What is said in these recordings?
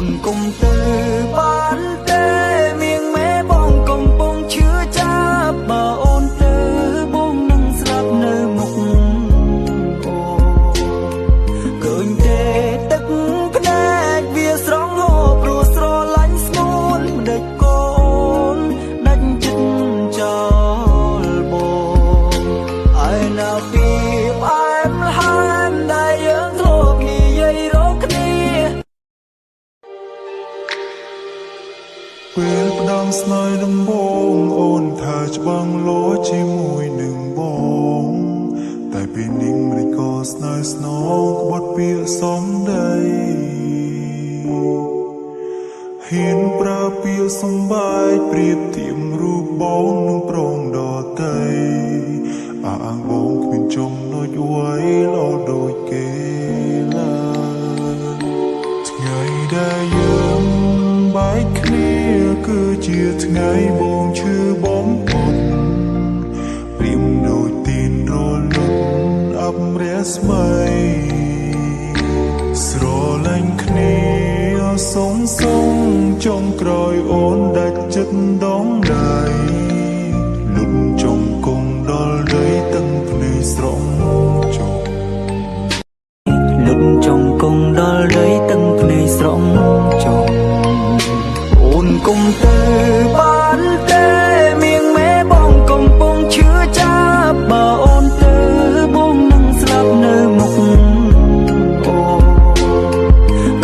นกุมตือบ้านเต้เมียงแม่บ้องกงปงเชื่อจ้าบ่าโอนตือบ้องนั่งสลับเนื้อมุกโอเกินเตตึกพแนกเวียสร้องโหปรัวสโลลันสมูนเด็กโกนนั่นจิตจอลโบไอ้นาปีไอ้มลหันได้ยังโทษมีใหญ่รกนี้ពេលផ្ដាំស្នើដំបងអូនថាច្បាំងលោជាមួយនឹងបងតែពេលនេះមិនក៏ស្នើស្នងក្បត់ពាក្យសំដីហ៊ានប្រើពាក្យសំបាយប្រៀបធៀបរូបបងនឹងប្រងដតីអាងបងគ្មានចំណុចអ្វីលោដូចគេឡើយថ្ងៃដែលយើងបែកគ្នាគឺជាថ្ងៃបងឈឺបំផុតព្រៀមដូចទីនរលត់អបរស្មីស្រលាញ់គ្នាសុំចុងក្រោយអូនដាច់ចិត្តដងដៃលុតចុងគង់ដល់ដីទាំងភ្នែកស្រងចុងលុតចុងគង់ដល់ដីទាំងភ្នែកស្រងចុងអូនគុំទៅបានទេមៀងម៉ែបងកំពុងឈឺចាប់បើអូនទៅបងនឹងស្លាប់នៅមុខអូ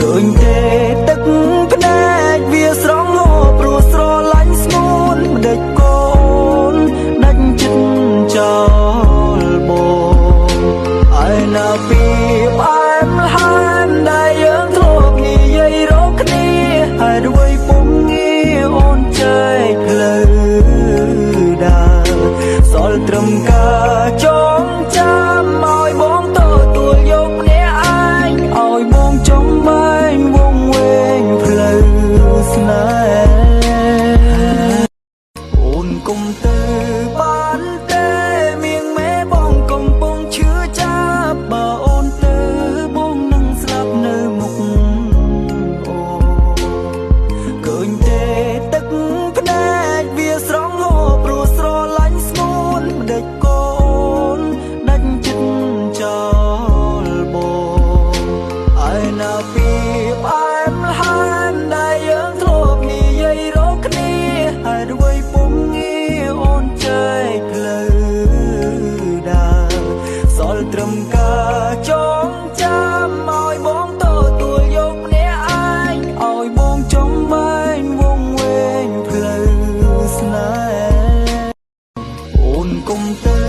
ឃើញទេទឹកភ្នែកវាស្រងហូរព្រោះស្រឡាញ់ស្ងួនមិនដេចកូនដាច់ចិត្តចោលបងឯណាពីផ្អែមលហានដែលយើងធ្លាប់និយាយរកគ្នាហើយអ្វីពុំងារអូនចែកផ្លូវដើរសល់ត្រឹមការចងចាំឲ្យបងទទួលយកភ្នាក់ឯងឲ្យបងចំបែងវងវែងផ្លូវស្នេហ៍អូនគុំទៅបានទេមៀងម៉ែបងកំពុងឈឺចាប់បើអូនទៅបងនឹងស្លាប់នៅមុខអូឃើញទេទឹកភ្នែកវាស្រងហូរព្រោះស្រឡាញ់ស្ងួនមិនដេចកូនដាច់ចិត្តចោលបងឯណាពីផ្អែមលហានដែលយើងធ្លាប់និយាយរកគ្នាហើយអ្វីពុំងារអូនចែកផ្លូវដើរសល់ត្រឹមការចងចាំឲ្យបងទទួលយកភ្នាក់ឯងឲ្យបងចំបែងវងវែងផ្លូវស្នេហ៍អូនគុំទៅ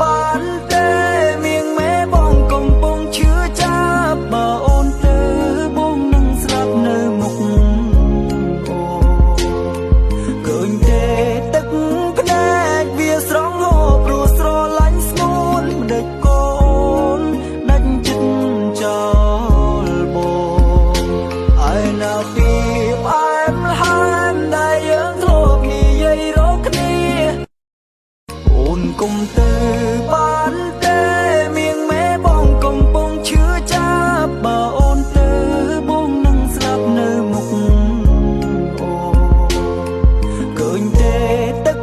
បានទេមៀងម៉ែបងកំពុងឈឺចាប់បើអូនទៅបងនឹងស្លាប់នៅមុខអូឃើញទេទឹកភ្នែកវាស្រងហូរព្រោះស្រឡាញ់ស្ងួនមិនដេចកូនដាច់ចិត្តចោលបងឯណាពីផ្អែមលហានដែលយើងធ្លាប់និយាយរកគ្នាអូនគុំទៅបានទេមៀងម៉ែបងកំពុងឈឺចាប់បើអូនទៅបងនឹងស្លាប់នៅមុខអូឃើញទេទឹក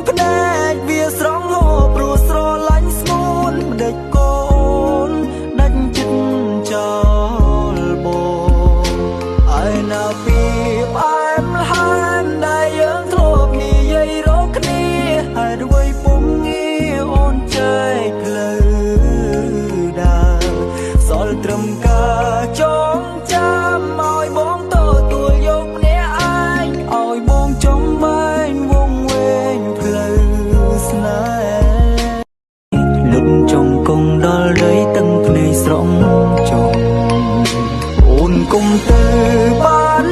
ភ្នែកវាស្រងហូរព្រោះស្រឡាញ់ស្ងួនមិនដេចកូនដាច់ចិត្តចោលបងឯណាពីផ្អែមលហានដែលយើងធ្លាប់និយាយរកគ្នាហើយអ្វីពុំងារអូនចែកផ្លូវដើរសល់ត្រឹមការចងចាំឲ្យបងទទួលយកភ្នាក់ឯងឲ្យបងចំបែងវងវែងផ្លូវស្នេហ៍លុតចុងគង់ដល់ដីទាំងភ្នែកស្រងចុងអូនគុំទៅបាន